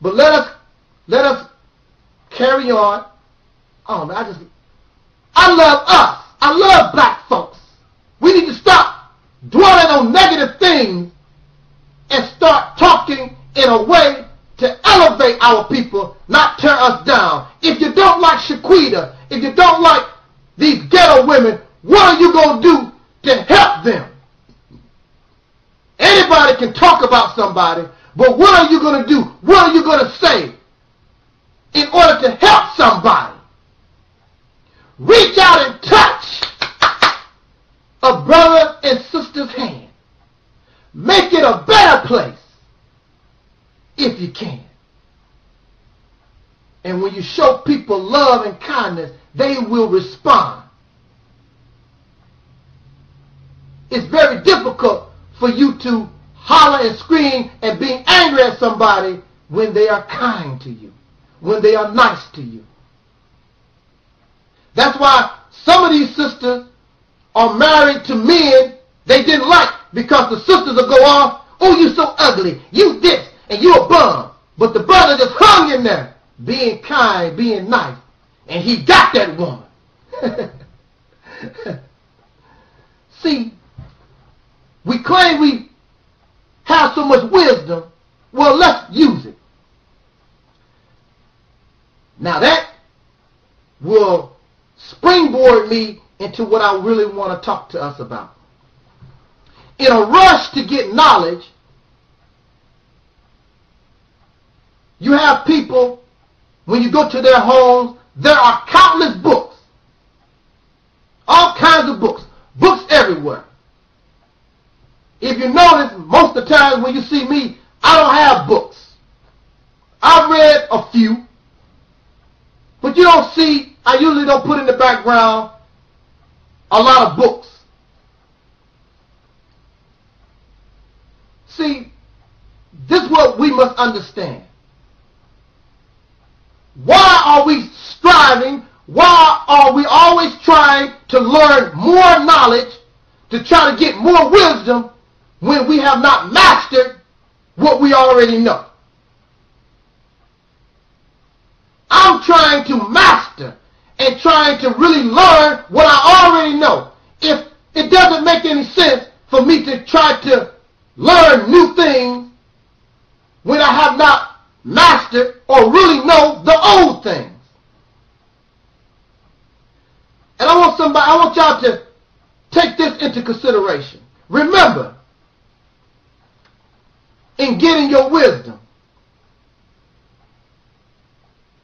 But let us carry on. Oh man, I love us. I love black folks. We need to stop dwelling on negative things and start talking in a way to elevate our people, not tear us down. If you don't like Shaquita, if you don't like these ghetto women, what are you going to do to help them? Anybody can talk about somebody, but what are you going to do? What are you going to say in order to help somebody? Reach out and touch a brother and sister's hand. Make it a better place if you can. And when you show people love and kindness, they will respond. It's very difficult for you to holler and scream and be angry at somebody when they are kind to you, when they are nice to you. That's why some of these sisters are married to men they didn't like, because the sisters will go off, oh, you so ugly, you this, and you a bum. But the brother just hung in there, being kind, being nice, and he got that woman. See, we claim we have so much wisdom. Well, let's use it. Now that will springboard me into what I really want to talk to us about. In a rush to get knowledge, you have people, when you go to their homes, there are countless books. All kinds of books. Books everywhere. If you notice, most of the time when you see me, I don't have books. I've read a few. But you don't see, I usually don't put in the background a lot of books. See, this is what we must understand. Why are we striving? Why are we always trying to learn more knowledge, to try to get more wisdom, when we have not mastered what we already know? I'm trying to master and trying to really learn what I already know. If it doesn't make any sense for me to try to learn new things when I have not mastered or really know the old things. And I want y'all to take this into consideration. Remember, in getting your wisdom,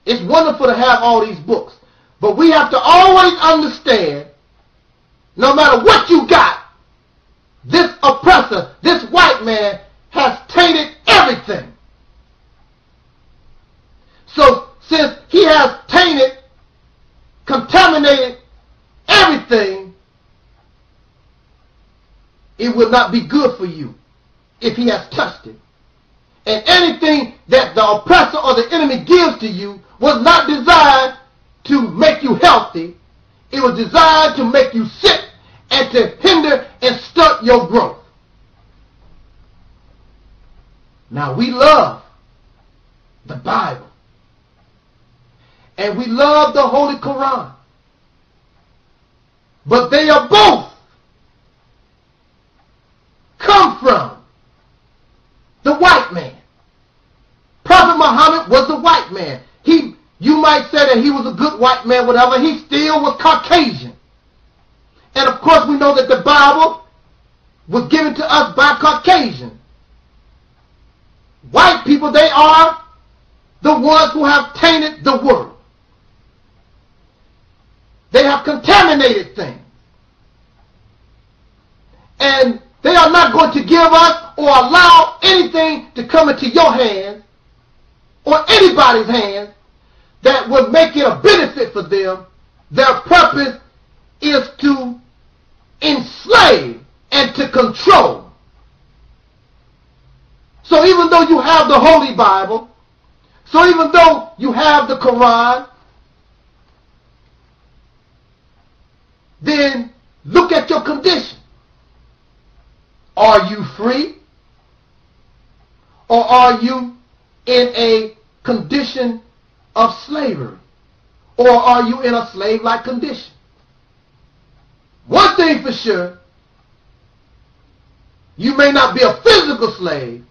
it's wonderful to have all these books, but we have to always understand, no matter what you got, this oppressor, this white man, has tainted everything. So since he has tainted, contaminated everything, it will not be good for you if he has touched it. And anything that the oppressor or the enemy gives to you was not designed to make you healthy. It was designed to make you sick and to hinder and stunt your growth. Now, we love the Bible. And we love the Holy Quran. But they are both come from the white man. Prophet Muhammad was a white man. You might say that he was a good white man, whatever. He still was Caucasian. And of course we know that the Bible was given to us by Caucasians. White people, they are the ones who have tainted the world. They have contaminated things. And they are not going to give us or allow anything to come into your hands or anybody's hands that would make it a benefit for them. Their purpose is to enslave and to control. So even though you have the Holy Bible, so even though you have the Quran, then look at your condition. Are you free? Or are you in a condition of slavery? Or are you in a slave-like condition? One thing for sure, you may not be a physical slave,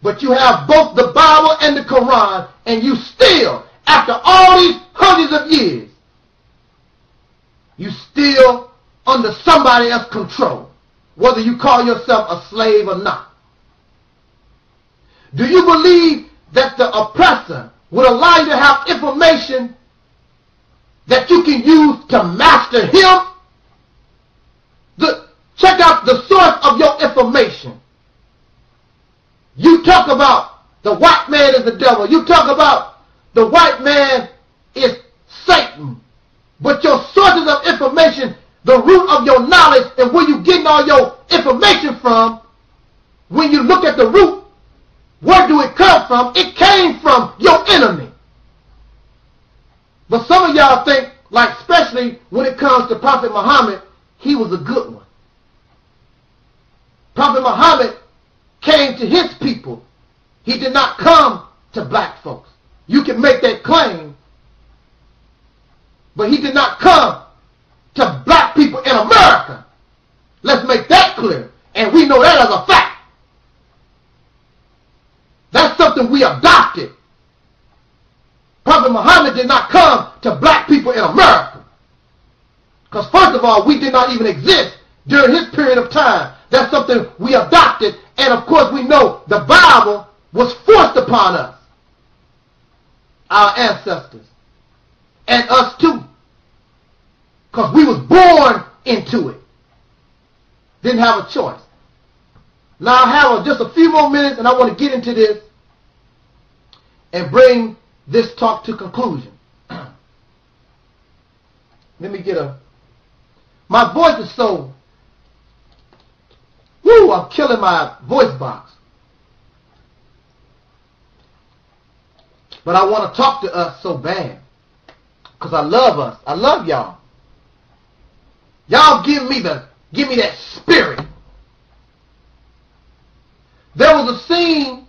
but you have both the Bible and the Quran, and you still, after all these hundreds of years, you still under somebody else's control, whether you call yourself a slave or not. Do you believe that the oppressor would allow you to have information that you can use to master him? Check out the source of your information. You talk about the white man is the devil. You talk about the white man is Satan. But your sources of information, the root of your knowledge and where you're getting all your information from, when you look at the root, where do it come from? It came from your enemy. But some of y'all think, like especially when it comes to Prophet Muhammad, he was a good one. Prophet Muhammad came to his people. He did not come to black folks. You can make that claim, but he did not come to black people in America. Let's make that clear. And we know that as a fact. That's something we adopted. Prophet Muhammad did not come to black people in America. Because first of all, we did not even exist during his period of time. That's something we adopted. And of course we know the Bible was forced upon us, our ancestors, and us too. Because we was born into it. Didn't have a choice. Now I have just a few more minutes and I want to get into this and bring this talk to conclusion. Let me get my voice is so, I'm killing my voice box. But I want to talk to us so bad. Because I love us. I love y'all. Y'all give me that spirit. There was a scene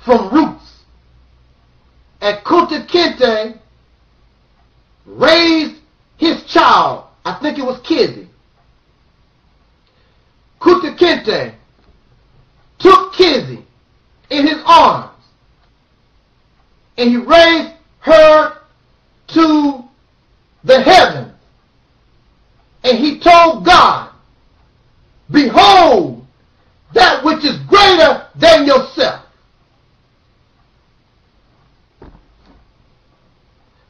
from Roots. And Kunta Kinte raised his child. I think it was Kizzy. Kunta Kinte took Kizzy in his arms and he raised her to the heavens and he told God, behold that which is greater than yourself.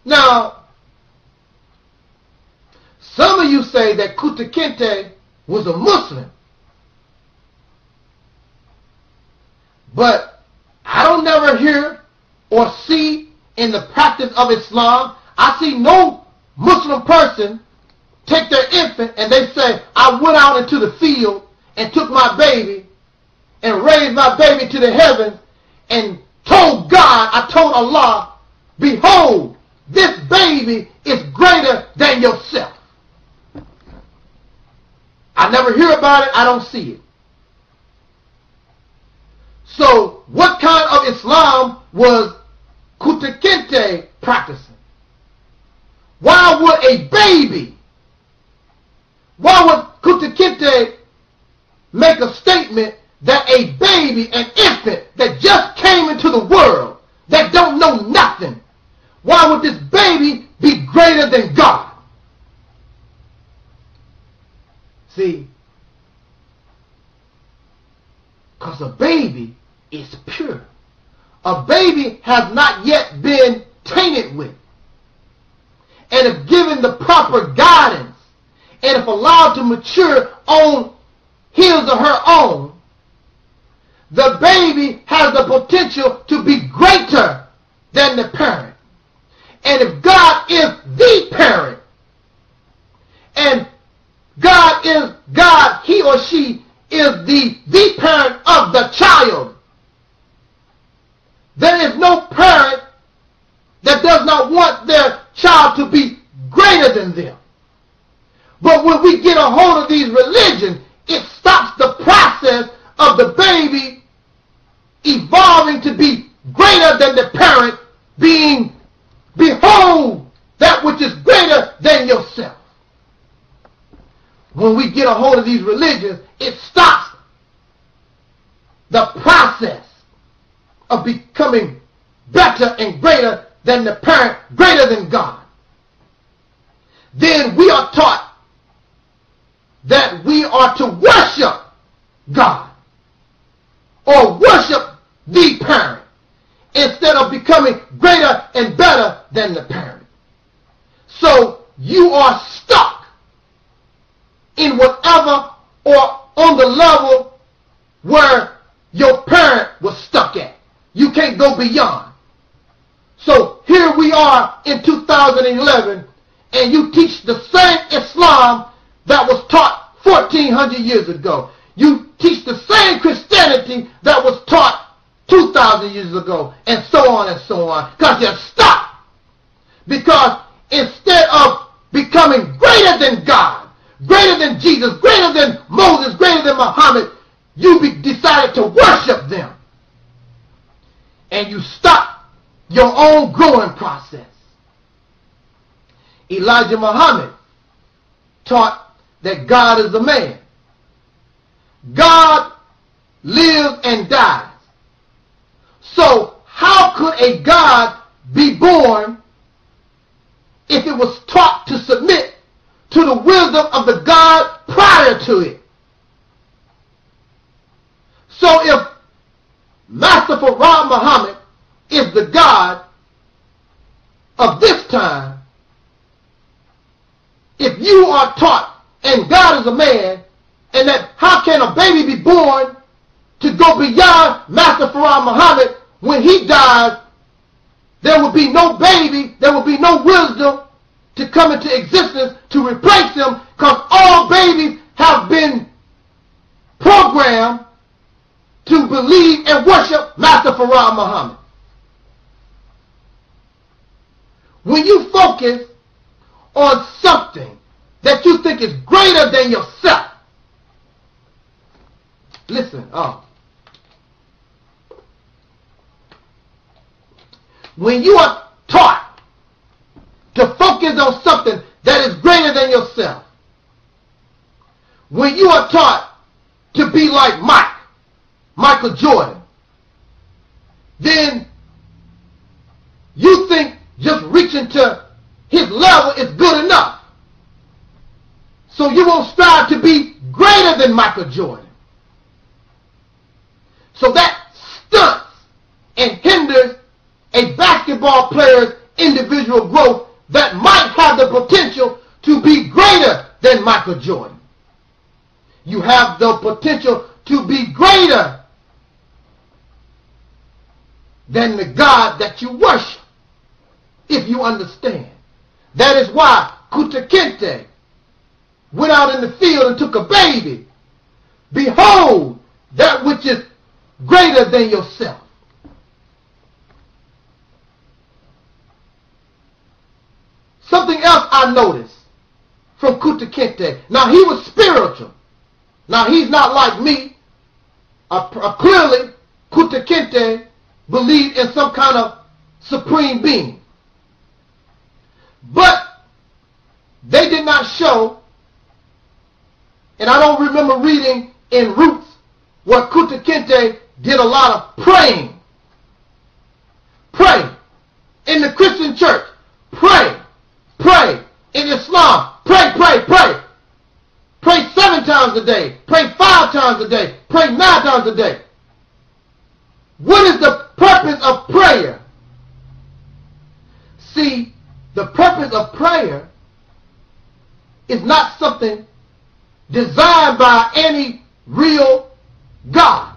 Now, some of you say that Kunta Kinte was a Muslim. But I don't never hear or see in the practice of Islam, I see no Muslim person take their infant and they say, I went out into the field and took my baby and raised my baby to the heavens and told God, I told Allah, behold, this baby is greater than yourself. I never hear about it. I don't see it. So what kind of Islam was Kunta Kinte practicing? Why would a baby, why would Kunta Kinte make a statement that a baby, an infant that just came into the world, that don't know nothing, why would this baby be greater than God? See, because a baby is pure. A baby has not yet been tainted with. And if given the proper guidance, and if allowed to mature on his or her own, the baby has the potential to be greater than the parent. And if God is the parent, and God is God, he or she is the parent of the child, there is no parent that does not want their child to be greater than them. But when we get a hold of these religions, it stops the process of the baby evolving to be greater than the parent, being, behold, that which is greater than yourself. When we get a hold of these religions, it stops the process of becoming better and greater than the parent, greater than God. Then we are taught that we are to worship God or worship the parent instead of becoming greater and better than the parent. So you are stuck in whatever or on the level where your parent was stuck at. You can't go beyond. So here we are in 2011, and you teach the same Islam that was taught 1400 years ago. You teach the same Christianity that was taught 2,000 years ago, and so on and so on, because you're stuck. Because instead of becoming greater than God, greater than Jesus, greater than Moses, greater than Muhammad, you decided to worship them. And you stop your own growing process. Elijah Muhammad taught that God is a man. God lives and dies. So how could a God be born if it was taught to submit to the wisdom of the God prior to it? So if Master Farad Muhammad is the God of this time, if you are taught and God is a man, and that how can a baby be born to go beyond Master Farad Muhammad? When he dies, there will be no baby, there will be no wisdom to come into existence to replace him, because all babies have been programmed to believe and worship Master Farad Muhammad. When you focus on something that you think is greater than yourself, listen, when you are taught to focus on something that is greater than yourself, when you are taught to be like Michael Jordan, then you think just reaching to his level is good enough. So you won't strive to be greater than Michael Jordan. So that stunts and hinders a basketball player's individual growth that might have the potential to be greater than Michael Jordan. You have the potential to be greater than the God that you worship, if you understand. That is why Kunta Kinte went out in the field and took a baby. Behold, that which is greater than yourself. Something else I noticed from Kunta Kinte. Now, he was spiritual. Now, he's not like me. Clearly, Kunta Kinte believed in some kind of supreme being. But they did not show, and I don't remember reading in Roots where Kunta Kinte did a lot of praying. Pray. In the Christian church, pray. Pray. In Islam, pray, pray, pray. Pray 7 times a day. Pray 5 times a day. Pray 9 times a day. What is the purpose of prayer? See, the purpose of prayer is not something designed by any real God.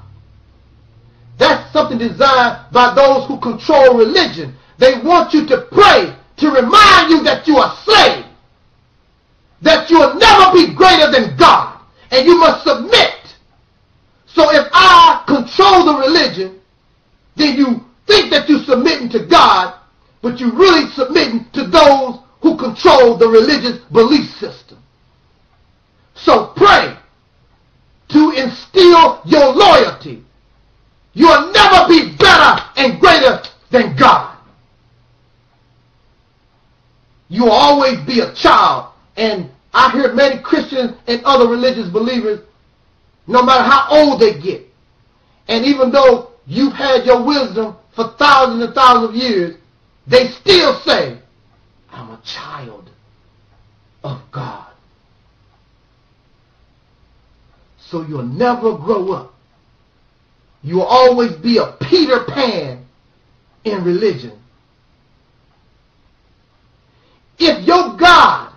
That's something designed by those who control religion. They want you to pray to remind you that you are slave, that you will never be greater than God, and you must submit. So if I control the religion, then you think that you're submitting to God, but you're really submitting to those who control the religious belief system. So pray to instill your loyalty. You will never will always be a child. And I hear many Christians and other religious believers, no matter how old they get, and even though you've had your wisdom for thousands and thousands of years, they still say, I'm a child of God. So you'll never grow up. You'll always be a Peter Pan in religion. If your God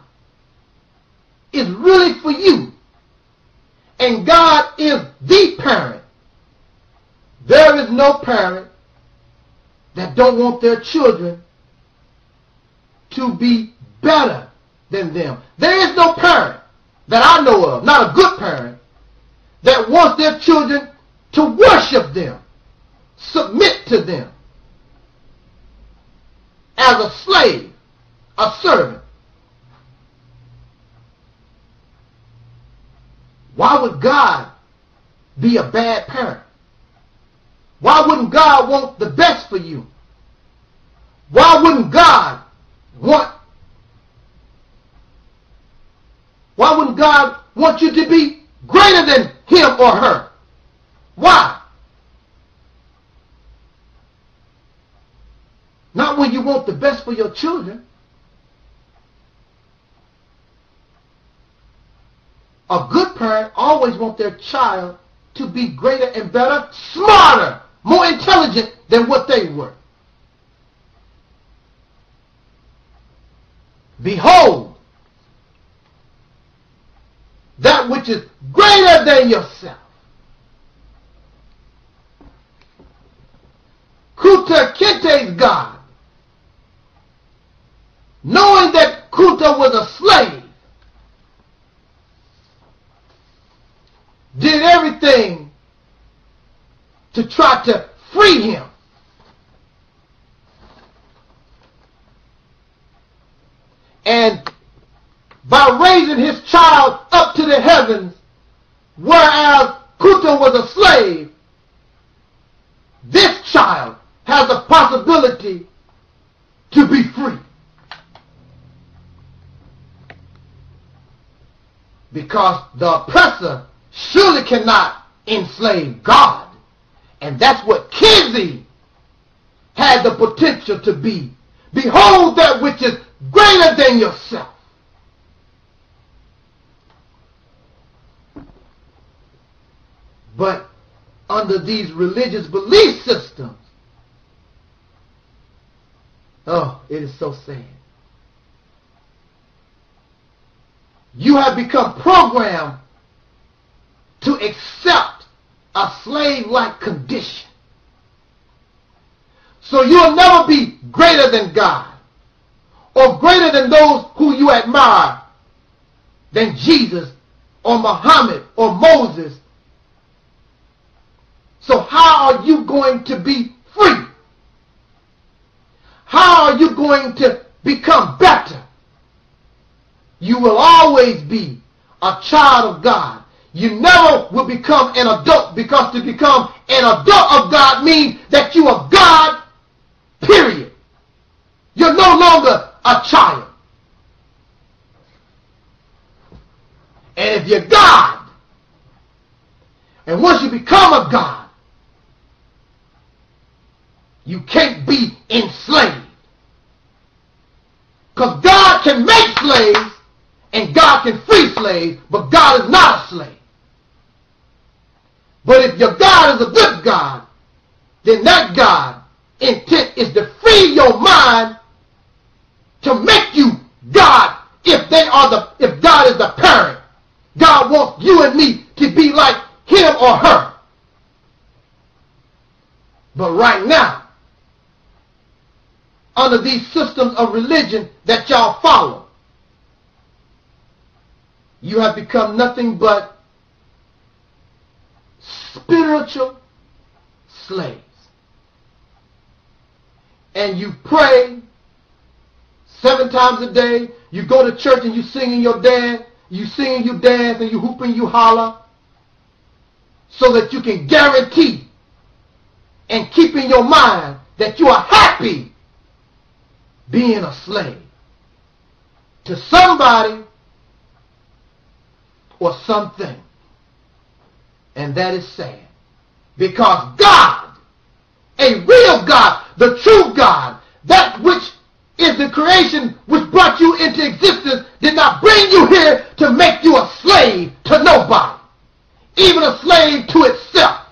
is really for you, and God is the parent, there is no parent that don't want their children to be better than them. There is no parent that I know of, not a good parent, that wants their children to worship them, submit to them as a slave, a servant. Why would God be a bad parent? Why wouldn't God want the best for you? Why wouldn't God want you to be greater than him or her? Why? Not when you want the best for your children. A good parent always wants their child to be greater and better, smarter, more intelligent than what they were. Behold, that which is greater than yourself. Kuta Kinte's God, knowing that Kuta was a slave, did everything to try to free him. And by raising his child up to the heavens, whereas Kuta was a slave, this child has a possibility to be free. Because the oppressor surely cannot enslave God. And that's what Kinsey had the potential to be. Behold that which is greater than yourself. But under these religious belief systems, oh, it is so sad. You have become programmed to accept a slave-like condition. So you'll never be greater than God or greater than those who you admire than Jesus or Muhammad or Moses. So how are you going to be free? How are you going to become better? You will always be a child of God. You never will become an adult, because to become an adult of God means that you are God, period. You're no longer a child. And if you're God, and once you become a God, you can't be enslaved. Because God can make slaves and God can free slaves, but God is not a slave. But if your God is a good God, then that God intent is to free your mind to make you God. If God is the parent, God wants you and me to be like him or her. But right now, under these systems of religion that y'all follow, you have become nothing but spiritual slaves. And you pray 7 times a day. You go to church and you sing and you dance. You sing and you dance and you hoop and you holler, so that you can guarantee and keep in your mind that you are happy being a slave. to somebody or something. And that is sad. Because God, a real God, the true God, that which is the creation which brought you into existence, did not bring you here to make you a slave to nobody, even a slave to itself.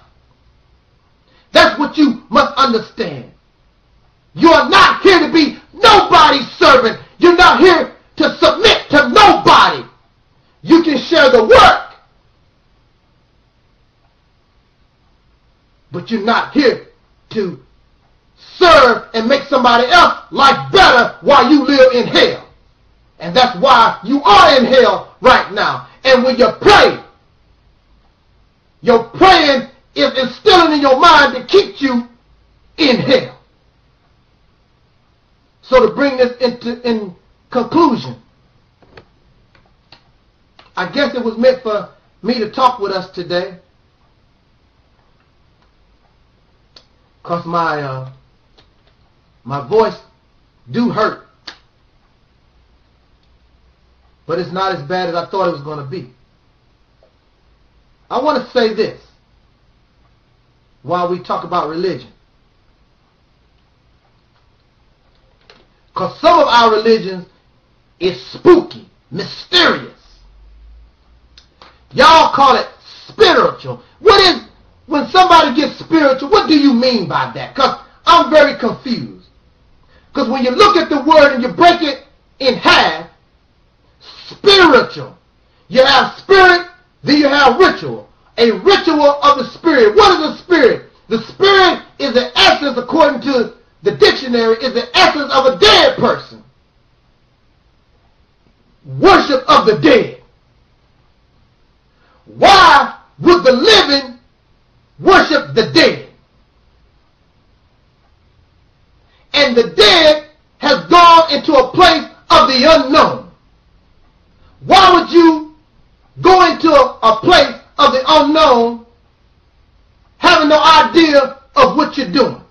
That's what you must understand. You are not here to be nobody's servant. You're not here to submit to nobody. You can share the work, but you're not here to serve and make somebody else's life better while you live in hell. And that's why you are in hell right now. And when you pray, your praying is instilling in your mind to keep you in hell. So to bring this in conclusion, I guess it was meant for me to talk with us today, because my voice do hurt, but it's not as bad as I thought it was going to be. I want to say this while we talk about religion, because some of our religions is spooky, mysterious. Y'all call it spiritual. What is, when somebody gets spiritual, what do you mean by that? Because I'm very confused. Because when you look at the word and you break it in half, spiritual, you have spirit, then you have ritual. A ritual of the spirit. What is a spirit? The spirit is the essence, according to the dictionary, is the essence of a dead person. Worship of the dead. Why would the living worship the dead? And the dead has gone into a place of the unknown. Why would you go into a place of the unknown having no idea of what you're doing?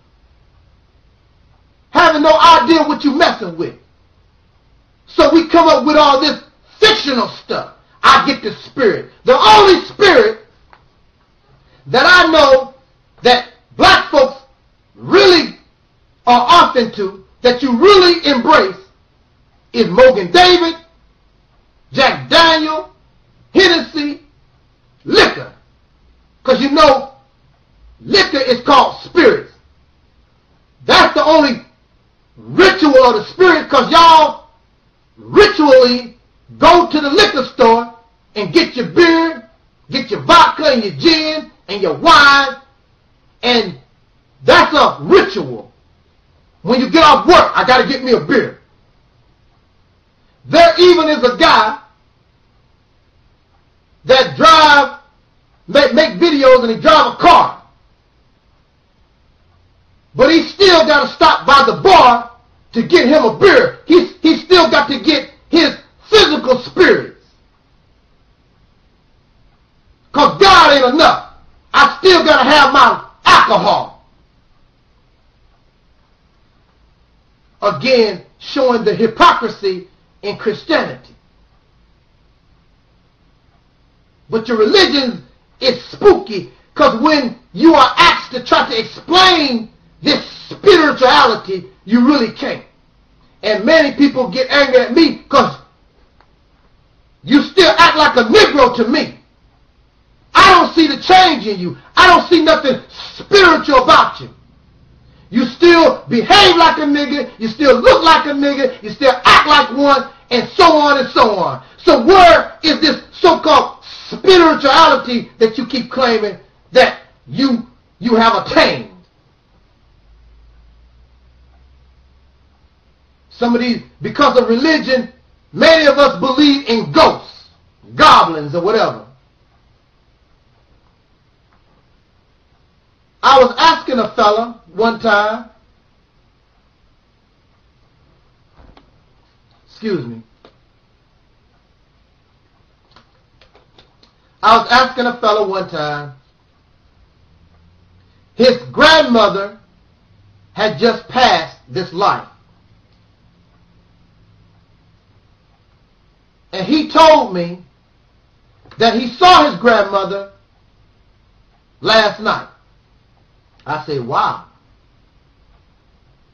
Having no idea what you're messing with. So we come up with all this fictional stuff. I get the spirit. The only spirit that I know that black folks really are off into, that you really embrace, is Mogan David, Jack Daniel, Hennessy, liquor. Because you know, liquor is called spirits. That's the only ritual of the spirit, because y'all ritually go to the liquor store and get your beer, get your vodka and your gin and your wine, and that's a ritual. When you get off work, I got to get me a beer. There even is a guy that make videos, and he drive a car. But he still got to stop by the bar to get him a beer. He still got to get his physical spirits. Because God ain't enough. I still got to have my alcohol. Again, showing the hypocrisy in Christianity. But your religion is spooky, because when you are asked to try to explain this spirituality, you really can't. And many people get angry at me because you still act like a Negro to me. I don't see the change in you. I don't see nothing spiritual about you. You still behave like a nigga. You still look like a nigga. You still act like one, and so on and so on. So where is this so-called spirituality that you keep claiming that you have attained? Some of these, because of religion, many of us believe in ghosts, goblins, or whatever. I was asking a fella one time, excuse me, I was asking a fella one time, his grandmother had just passed this life. And he told me that he saw his grandmother last night. I said, wow.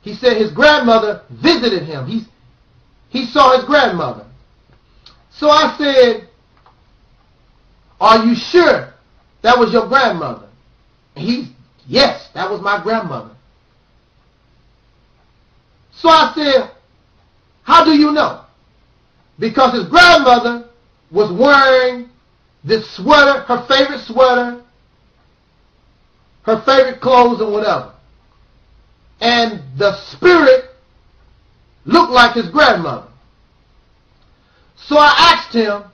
He said his grandmother visited him. He saw his grandmother. So I said, are you sure that was your grandmother? And yes, that was my grandmother. So I said, how do you know? Because his grandmother was wearing this sweater, her favorite sweater, her favorite clothes and whatever. And the spirit looked like his grandmother. So I asked him,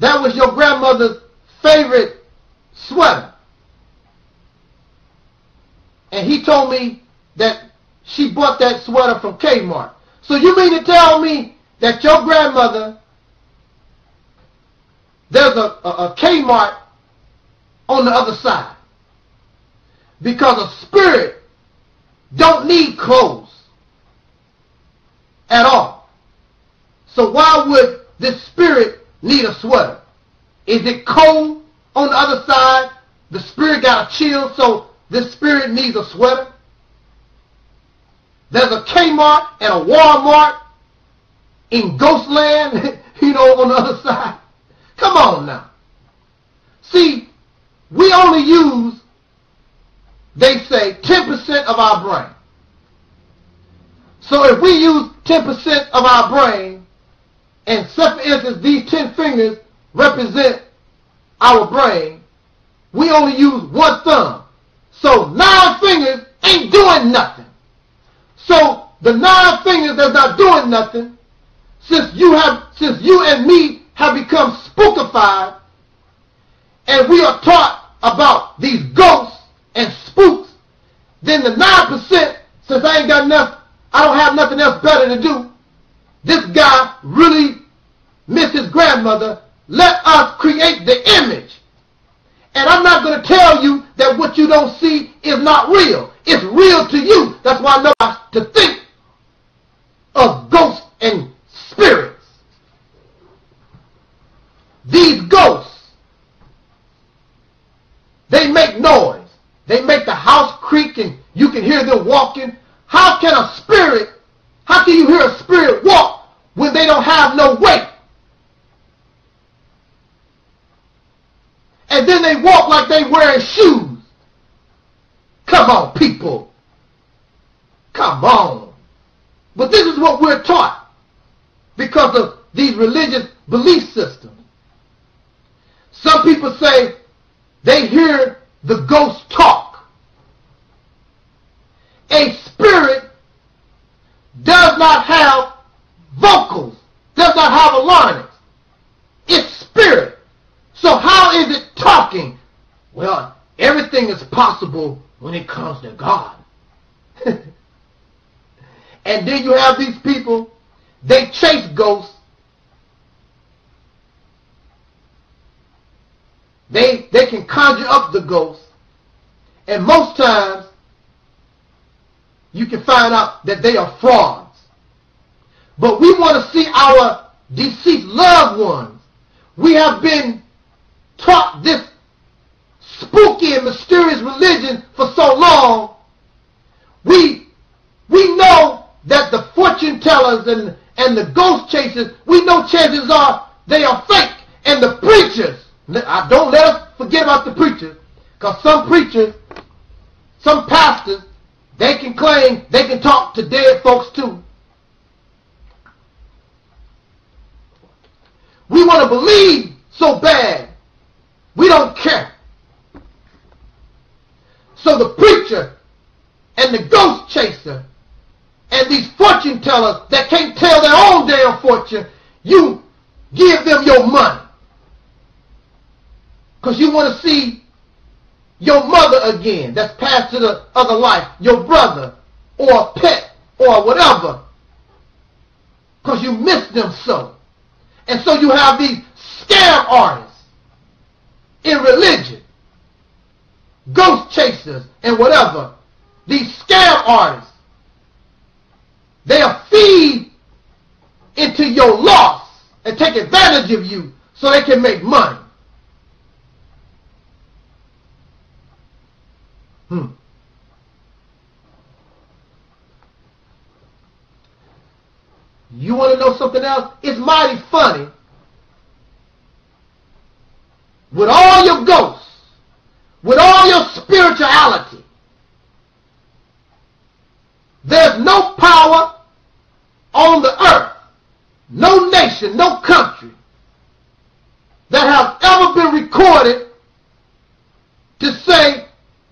that was your grandmother's favorite sweater? And he told me that she bought that sweater from Kmart. So you mean to tell me that your grandmother, there's a Kmart on the other side? Because a spirit don't need clothes at all. So why would this spirit need a sweater? Is it cold on the other side? The spirit got a chill, so this spirit needs a sweater? There's a Kmart and a Walmart in Ghostland, on the other side. Come on now. See, we only use, they say, 10% of our brain. So if we use 10% of our brain, and say for instance these 10 fingers represent our brain, we only use one thumb. So 9 fingers ain't doing nothing. So the 9 fingers that's not doing nothing, since you and me have become spookified, and we are taught about these ghosts and spooks, then the 9%, since I don't have nothing else better to do, this guy really missed his grandmother, let us create the image. And I'm not going to tell you that what you don't see is not real. It's real to you. That's why I know how to think of ghosts and spirits. These ghosts, they make noise. They make the house creak and you can hear them walking. How can you hear a spirit walk when they don't have no weight? And then they walk like they wearing shoes. Come on, people. Come on. But this is what we're taught because of these religious belief systems. Some people say they hear the ghost talk. A spirit does not have vocals, does not have a larynx. It's spirit. So how is it talking? Well, everything is possible when it comes to God. And then you have these people, they chase ghosts. They can conjure up the ghosts. And most times, you can find out that they are frauds. But we want to see our deceased loved ones. We have been taught this spooky and mysterious religion for so long. We know that the fortune tellers and the ghost chasers, we know chances are they are fake. And the preachers, don't let us forget about the preachers, because some preachers, some pastors, they can claim they can talk to dead folks too. We want to believe so bad, we don't care. So the preacher and the ghost chaser and these fortune tellers that can't tell their own damn fortune, you give them your money. Because you want to see your mother again that's passed to the other life, your brother or a pet or whatever, because you miss them so. And so you have these scam artists in religion, ghost chasers and whatever, these scam artists. They'll feed into your loss and take advantage of you so they can make money. You want to know something else? It's mighty funny. With all your ghosts, with all your spirituality, there's no power on the earth, no nation, no country that has ever been recorded to say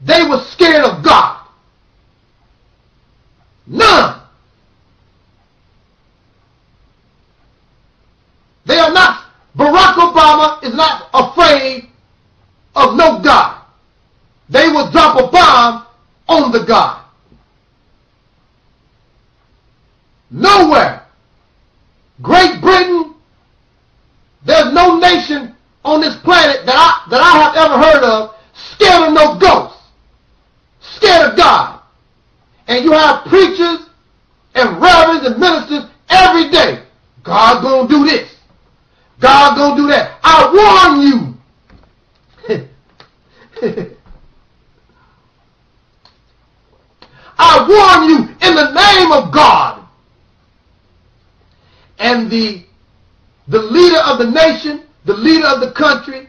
they were scared of God. None. They are not. Barack Obama is not afraid of no God. They will drop a bomb on the God. Nowhere. Great Britain, there's no nation on this planet that I have ever heard of scared of no ghosts, scared of God. And you have preachers and reverends and ministers every day. God gonna do this. God gonna do that. I warn you. I warn you in the name of God. And the leader of the nation, the leader of the country,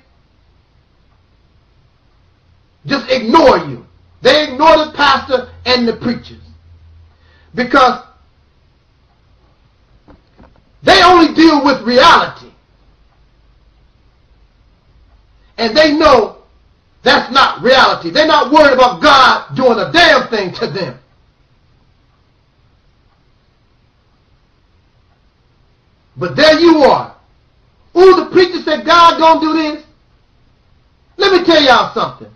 just ignore you. They ignore the pastor and the preachers. Because they only deal with reality. And they know that's not reality. They're not worried about God doing a damn thing to them. But there you are. Ooh, the preacher said God gonna do this. Let me tell y'all something.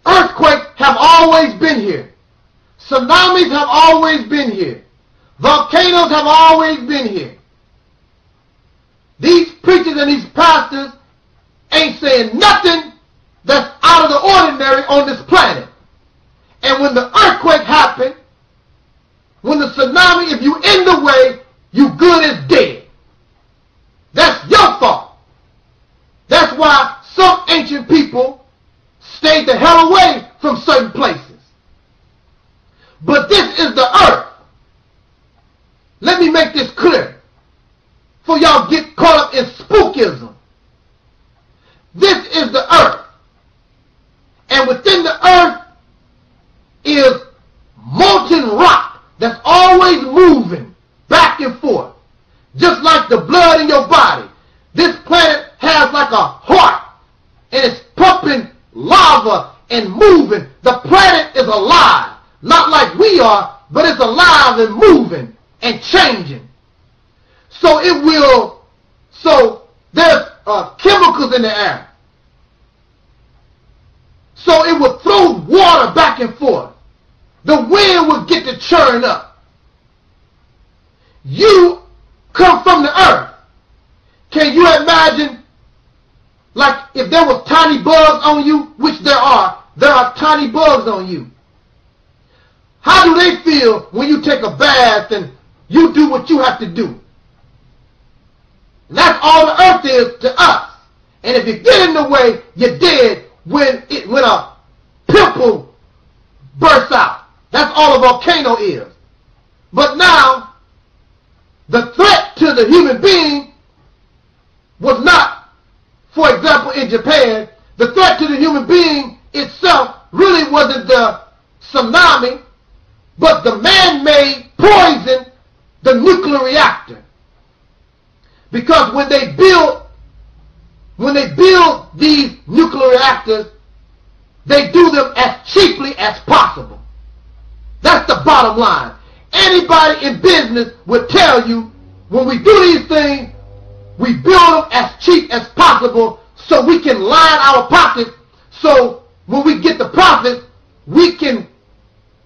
Earthquakes have always been here. Tsunamis have always been here. Volcanoes have always been here. These preachers and these pastors ain't saying nothing that's out of the ordinary on this planet. And when the earthquake happened, when the tsunami, if you in the way, you good as dead. That's your fault. That's why some ancient people stayed the hell away from certain places. But this is the earth. Let me make this clear. For y'all get caught up in spookism. This is the earth. And within the earth is molten rock that's always moving back and forth. Just like the blood in your body. This planet has like a heart. And it's pumping lava and moving. The planet is alive. Not like we are, but it's alive and moving and changing. So it will, so there's chemicals in the air. So it will throw water back and forth. The wind will get to churn up. You come from the earth. Can you imagine, like if there was tiny bugs on you, which there are tiny bugs on you. How do they feel when you take a bath and you do what you have to do? And that's all the earth is to us. And if you get in the way, you're dead when a pimple bursts out. That's all a volcano is. But now, the threat to the human being was not, for example, in Japan, the threat to the human being itself really wasn't the tsunami, but the man-made poison, the nuclear reactor. Because when they build these nuclear reactors, they do them as cheaply as possible. That's the bottom line. Anybody in business would tell you, when we do these things, we build them as cheap as possible so we can line our pockets, so when we get the profits, we can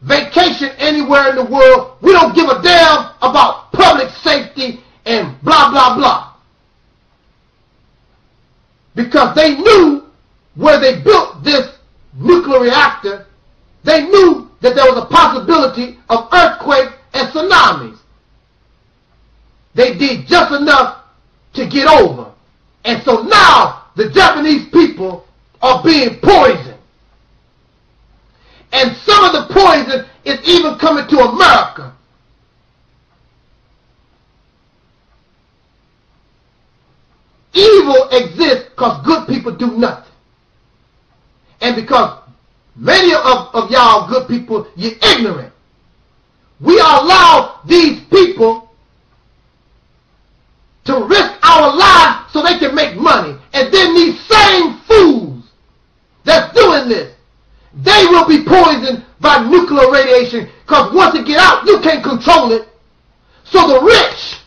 vacation anywhere in the world. We don't give a damn about public safety and blah, blah, blah. Because they knew where they built this nuclear reactor, they knew that there was a possibility of earthquake and tsunamis. They did just enough to get over. And so now the Japanese people are being poisoned. And some of the poison is even coming to America. Evil exists because good people do nothing. And because many of y'all good people, you're ignorant. We allow these people to risk our lives so they can make money. And then these same fools that's doing this, they will be poisoned by nuclear radiation, because once it get out, you can't control it. So the rich,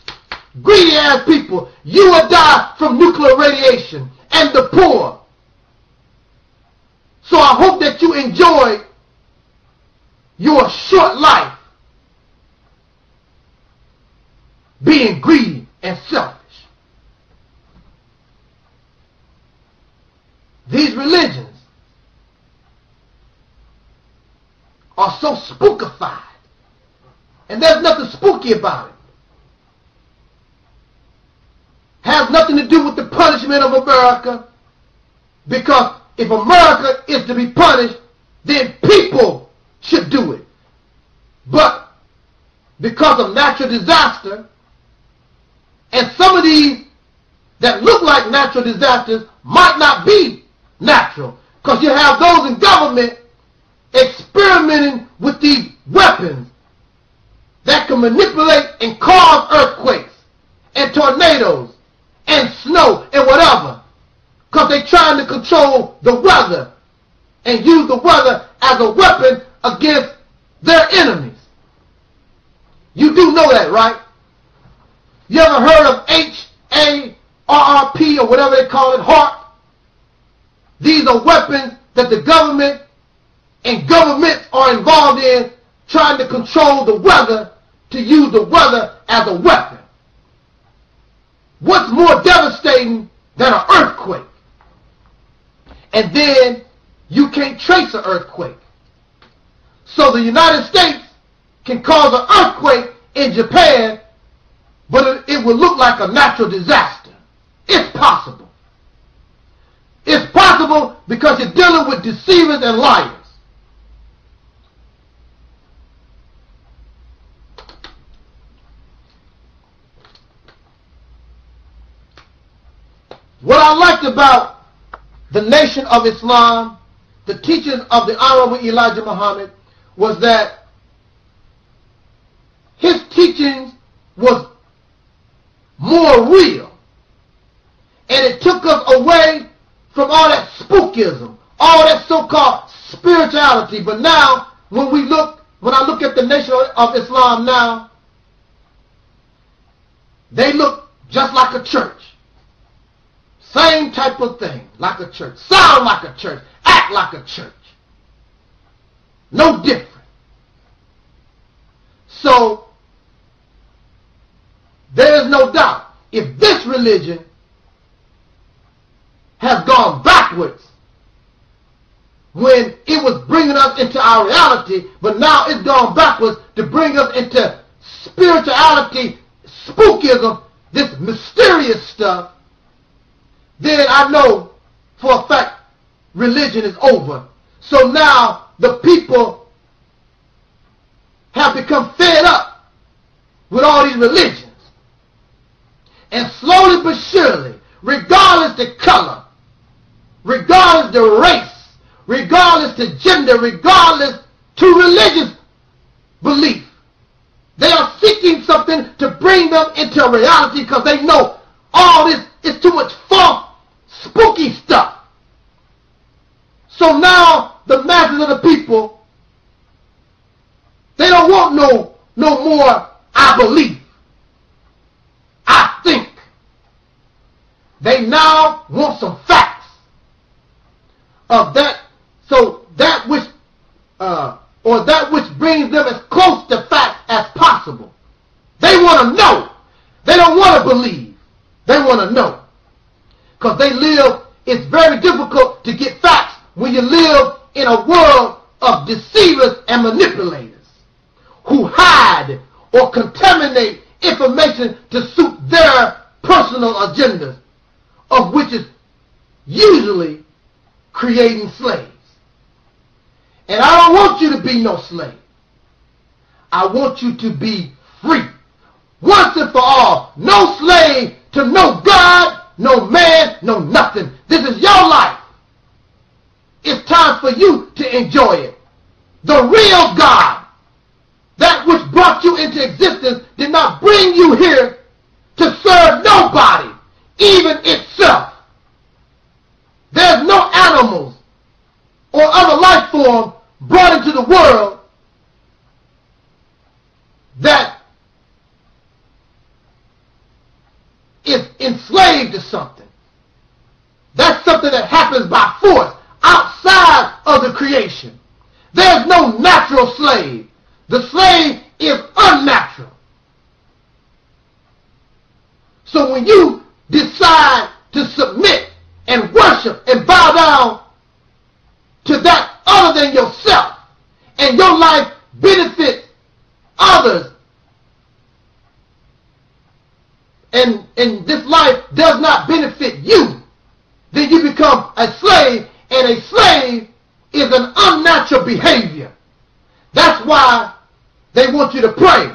greedy ass people, you will die from nuclear radiation, and the poor. So I hope that you enjoy your short life being greedy and selfish. These religions are so spookified, and there's nothing spooky about it. Has nothing to do with the punishment of America, because if America is to be punished, then people should do it. But because of natural disaster, and some of these that look like natural disasters might not be natural, because you have those in government experimenting with these weapons that can manipulate and cause earthquakes and tornadoes and snow and whatever, because they're trying to control the weather and use the weather as a weapon against their enemies. You do know that, right? You ever heard of HARP or whatever they call it, HARP? These are weapons that the government and governments are involved in, trying to control the weather, to use the weather as a weapon. What's more devastating than an earthquake? And then you can't trace an earthquake. So the United States can cause an earthquake in Japan, but it will look like a natural disaster. It's possible. It's possible because you're dealing with deceivers and liars. What I liked about the Nation of Islam, the teachings of the Honorable Elijah Muhammad, was that his teachings was more real. And it took us away from all that spookism, all that so-called spirituality. But now, when I look at the Nation of Islam now, they look just like a church. Same type of thing, like a church. Sound like a church. Act like a church. No different. So, there is no doubt, if this religion has gone backwards when it was bringing us into our reality, but now it's gone backwards to bring us into spirituality, spookism, this mysterious stuff, then I know for a fact religion is over. So now the people have become fed up with all these religions. And slowly but surely, regardless the color, regardless the race, regardless the gender, regardless to religious belief, they are seeking something to bring them into reality, because they know all this is too much funk, spooky stuff. So now the masses of the people, they don't want no more I believe, I think. They now want some facts of that, so that which or that which brings them as close to facts as possible. They want to know. They don't want to believe. They want to know. Because they live, it's very difficult to get facts when you live in a world of deceivers and manipulators who hide or contaminate information to suit their personal agendas, of which is usually creating slaves. And I don't want you to be no slave. I want you to be free. Once and for all. No slave to no God, no man, no nothing. This is your life. It's time for you to enjoy it. The real God, that which brought you into existence, did not bring you here to serve nobody, even itself. There's no animals or other life form brought into the world that is enslaved to something. That's something that happens by force outside of the creation. There's no natural slave. The slave is unnatural. So when you decide to submit and worship and bow down to that other than yourself, and your life benefits others, and this life does not benefit you, then you become a slave, and a slave is an unnatural behavior. That's why they want you to pray.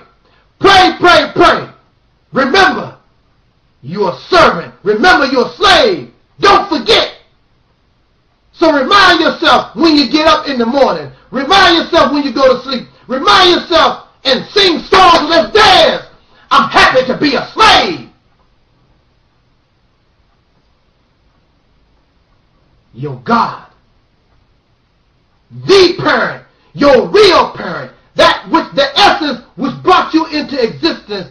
Pray, pray, pray. Remember, you're a servant. Remember, you're a slave. Don't forget. So remind yourself when you get up in the morning. Remind yourself when you go to sleep. Remind yourself and sing songs and let's dance. I'm happy to be a slave. Your God, the parent, your real parent, that which the essence which brought you into existence,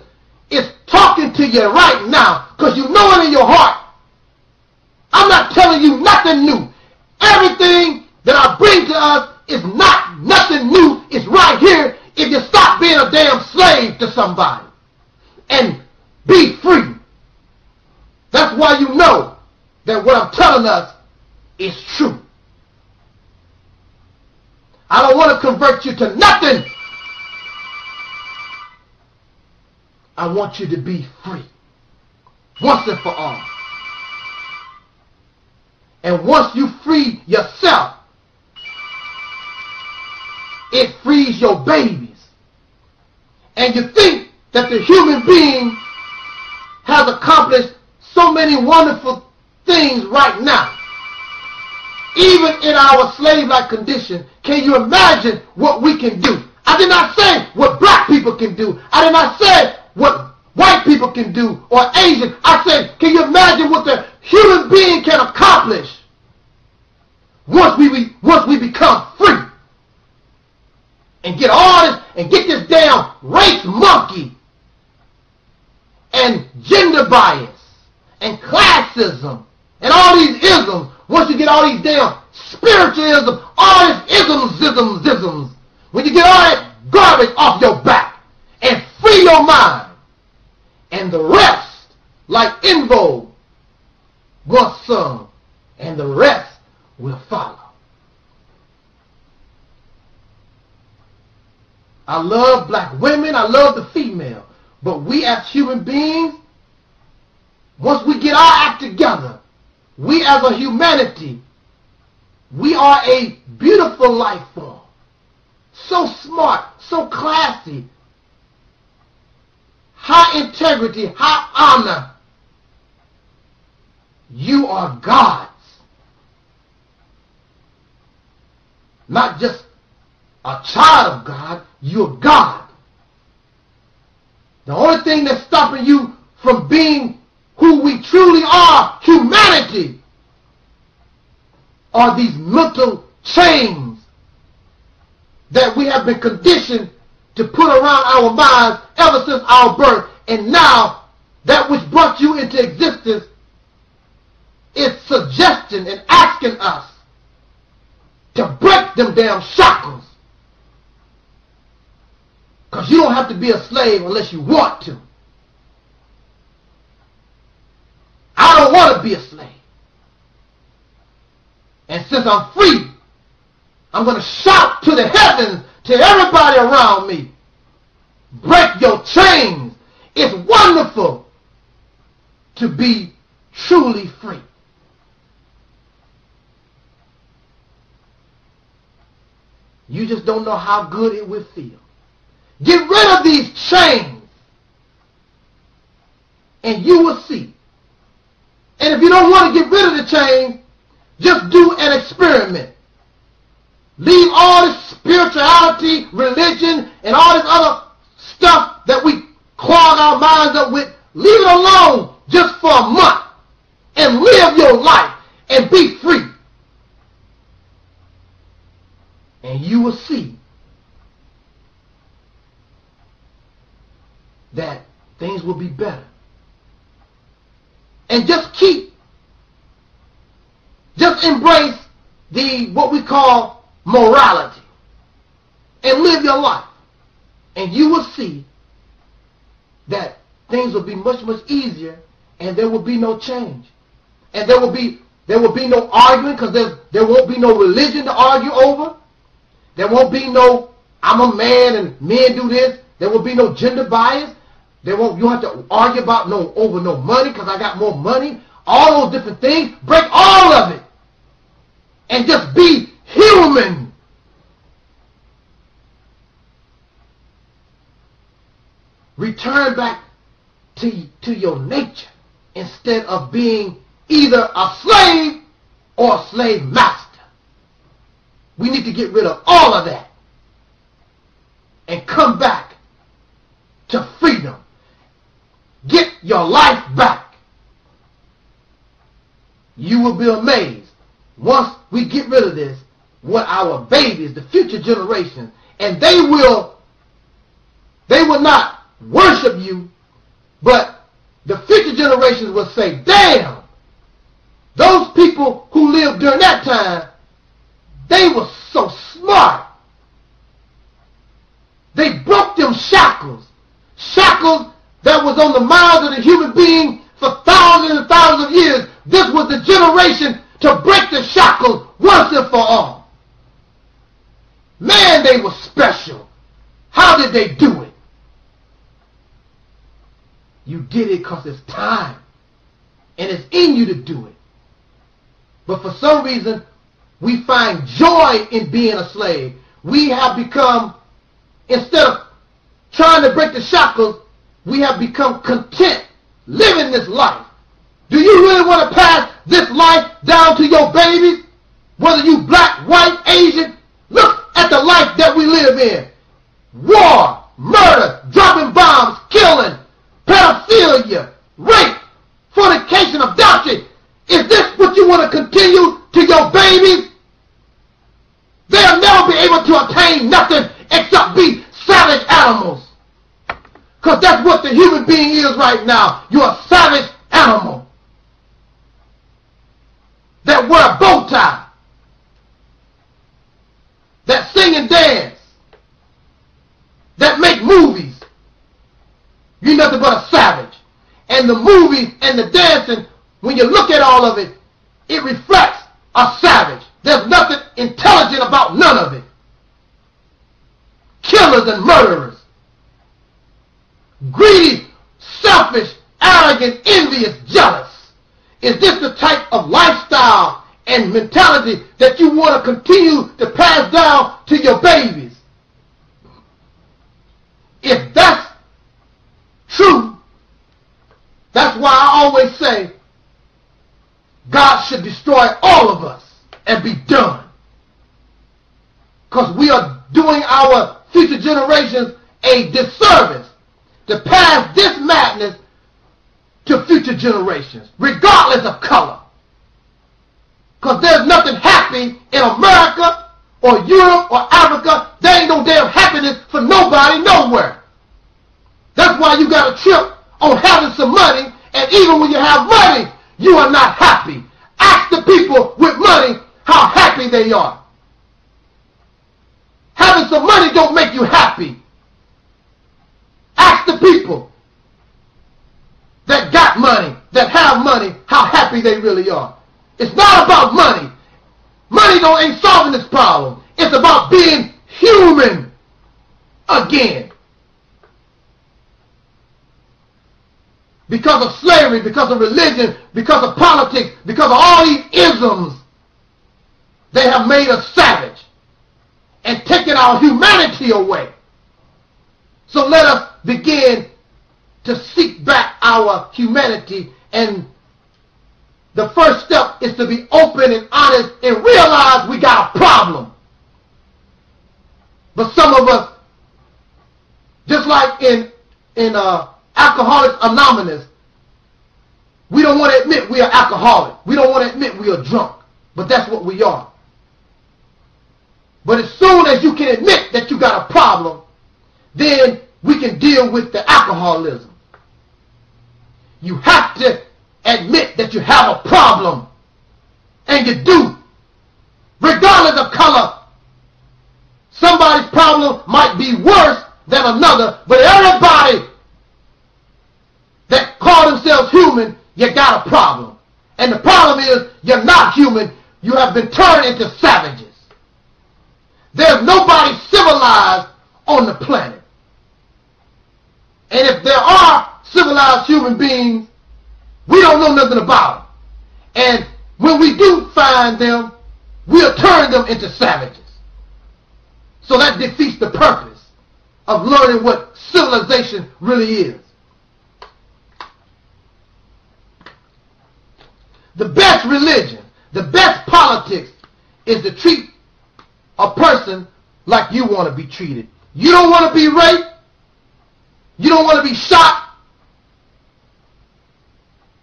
is talking to you right now because you know it in your heart. I'm not telling you nothing new. Everything that I bring to us is not nothing new. It's right here if you stop being a damn slave to somebody and be free. That's why you know that what I'm telling us is true. I don't want to convert you to nothing. I want you to be free once and for all. And once you free yourself, it frees your babies. And you think that the human being has accomplished so many wonderful things right now. Even in our slave-like condition, can you imagine what we can do? I did not say what black people can do. I did not say what white people can do or Asian. I said, can you imagine what the human being can accomplish once we become free and get all this and get this damn race monkey and gender bias and classism and all these isms. Once you get all these damn spiritualism, all these isms, when you get all that garbage off your back and free your mind, and the rest, like In Vogue once sung, and the rest will follow. I love black women, I love the female, but we as human beings, once we get our act together, we as a humanity, we are a beautiful life form. So smart, so classy, high integrity, high honor. You are God's. Not just a child of God, you're God. The only thing that's stopping you from being who we truly are, humanity, are these mental chains that we have been conditioned to put around our minds ever since our birth. And now, that which brought you into existence is suggesting and asking us to break them damn shackles. Because you don't have to be a slave unless you want to. I don't want to be a slave. And since I'm free, I'm going to shout to the heavens, to everybody around me, break your chains. It's wonderful to be truly free. You just don't know how good it will feel. Get rid of these chains, and you will see. And if you don't want to get rid of the chains, just do an experiment. Leave all this spirituality, religion, and all this other stuff that we clog our minds up with. Leave it alone just for a month and live your life and be free. And you will see that things will be better. And just embrace what we call morality and live your life. And you will see that things will be much, much easier, and there will be no change. And there will be no arguing, because there won't be no religion to argue over. There won't be no, I'm a man and men do this. There will be no gender bias. You don't have to argue about over no money because I got more money. All those different things. Break all of it. And just be human. Return back to your nature instead of being either a slave or a slave master. We need to get rid of all of that and come back to freedom. Get your life back. You will be amazed once we get rid of this, what our babies, the future generations, and they will not worship you, but the future generations will say, damn, those people who lived during that time, they were so smart. They broke them shackles. Shackles that was on the minds of the human being for thousands and thousands of years. This was the generation to break the shackles once and for all. Man, they were special. How did they do it? You did it because it's time. And it's in you to do it. But for some reason, we find joy in being a slave. We have become, instead of trying to break the shackles, we have become content living this life. Do you really want to pass this life down to your babies? Whether you black, white, Asian, look at the life that we live in. War, murder, dropping bombs, killing, pedophilia, rape, fornication, adoption. Is this what you want to continue to your babies? They'll never be able to attain nothing except be savage animals. Because that's what the human being is right now. You're a savage animal that wear a bow tie, that sing and dance, that make movies. You're nothing but a savage. And the movies and the dancing, when you look at all of it, it reflects a savage. There's nothing intelligent about none of it. Killers and murderers. Greedy, selfish, arrogant, envious, jealous. Is this the type of lifestyle and mentality that you want to continue to pass down to your babies? If that's true, that's why I always say God should destroy all of us and be done. Because we are doing our future generations a disservice to pass this madness to future generations, regardless of color. Because there's nothing happy in America or Europe or Africa. There ain't no damn happiness for nobody nowhere. That's why you got a trip on having some money, and even when you have money, you are not happy. Ask the people with money how happy they are. Having some money don't make you happy. Ask the people that got money, that have money, how happy they really are. It's not about money. Money ain't solving this problem. It's about being human again. because of slavery, because of religion, because of politics, because of all these isms, they have made us savage and taken our humanity away. So let us begin to seek back our humanity, and the first step is to be open and honest and realize we got a problem. But some of us, just like in Alcoholics Anonymous, we don't want to admit we are alcoholic. We don't want to admit we are drunk. But that's what we are. But as soon as you can admit that you got a problem, then we can deal with the alcoholism. You have to admit that you have a problem. And you do. Regardless of color. Somebody's problem might be worse than another, but everybody that call themselves human, you got a problem. And the problem is, you're not human. You have been turned into savages. There's nobody civilized on the planet. And if there are civilized human beings, we don't know nothing about them. And when we do find them, we'll turn them into savages. So that defeats the purpose of learning what civilization really is. The best religion, the best politics is to treat a person like you want to be treated. You don't want to be raped. You don't want to be shot.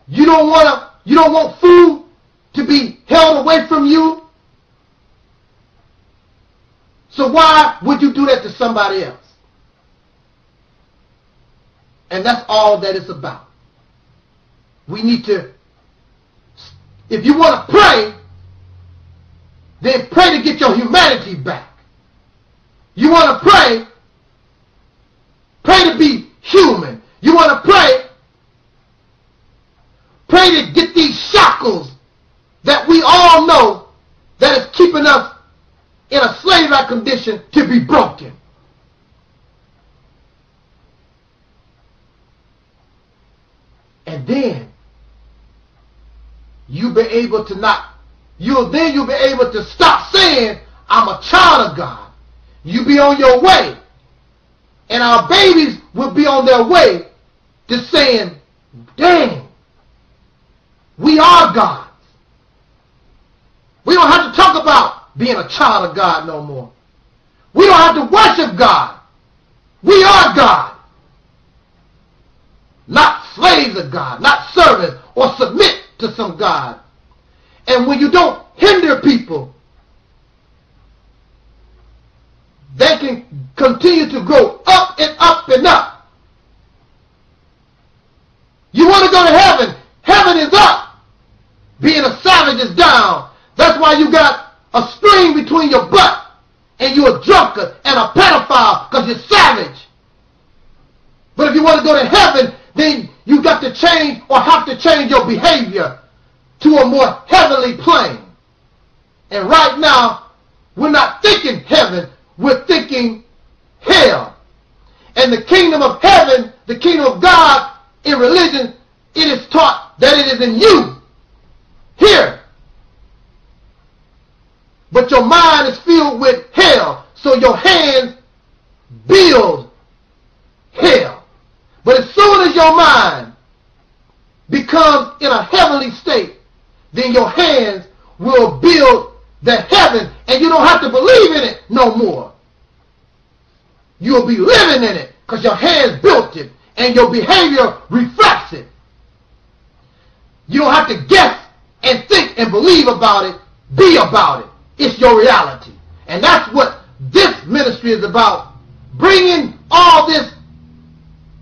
You don't want food to be held away from you. So why would you do that to somebody else? And that's all that it's about. We need to, if you want to pray, then pray to get your humanity back. You want to pray, pray to be human. You want to pray to get these shackles that we all know that is keeping us in a slave-like condition to be broken. And then you'll be able to you'll be able to stop saying, I'm a child of God. You be on your way. And our babies will be on their way to saying, dang, we are gods. We don't have to talk about being a child of God no more. We don't have to worship God. We are God. Not slaves of God, not servants or submit to some God. And when you don't hinder people, they can continue to grow up and up and up. You want to go to heaven. Heaven is up. Being a savage is down. That's why you got a string between your butt and you're a drunkard and a pedophile because you're savage. But if you want to go to heaven, then you got to change or have to change your behavior to a more heavenly plane. And right now, we're not thinking heaven, we're thinking hell. And the kingdom of heaven, the kingdom of God in religion, it is taught that it is in you, here. But your mind is filled with hell, so your hands build hell. But as soon as your mind becomes in a heavenly state, then your hands will build the heaven, and you don't have to believe in it no more. You'll be living in it because your hands built it, and your behavior reflects it. You don't have to guess and think and believe about it. Be about it. It's your reality. And that's what this ministry is about, bringing all this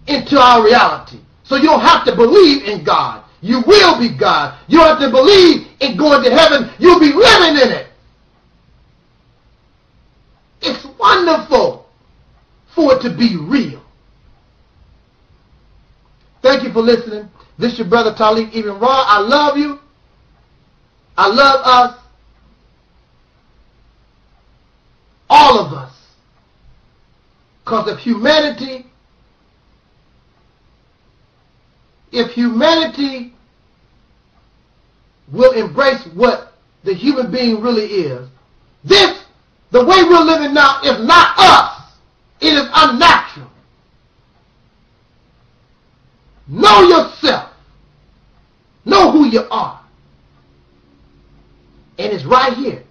into our reality. So you don't have to believe in God. You will be God. You don't have to believe in going to heaven. You'll be living in it. It's wonderful for it to be real. Thank you for listening. This is your brother Taalik Ibn'rad. I love you. I love us. All of us. Because if humanity if humanity will embrace what the human being really is, this, the way we're living now, is not us. It is unnatural. Know yourself. Know who you are. And it's right here.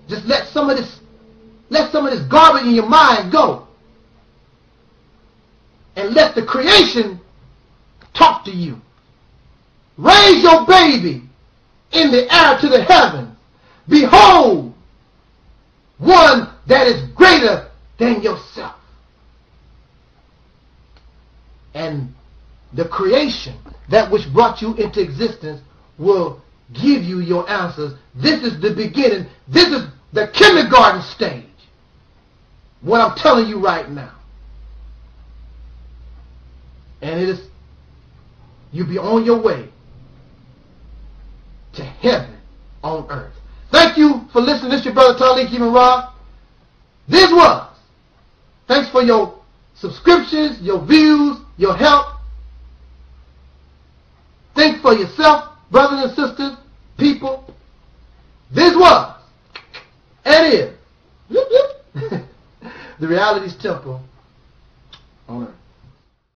Just let some of this garbage in your mind go. And let the creation talk to you. Raise your baby in the air to the heavens. Behold, one that is greater than yourself. And the creation, that which brought you into existence, will give you your answers. This is the beginning. This is the kindergarten stage. What I'm telling you right now. And it is, you'll be on your way to heaven on earth. Thank you for listening. This is your brother Taalik Ibn'rad. This was. Thanks for your subscriptions, your views, your help. Think for yourself, brothers and sisters, people. This was, and is, the Reality's Temple.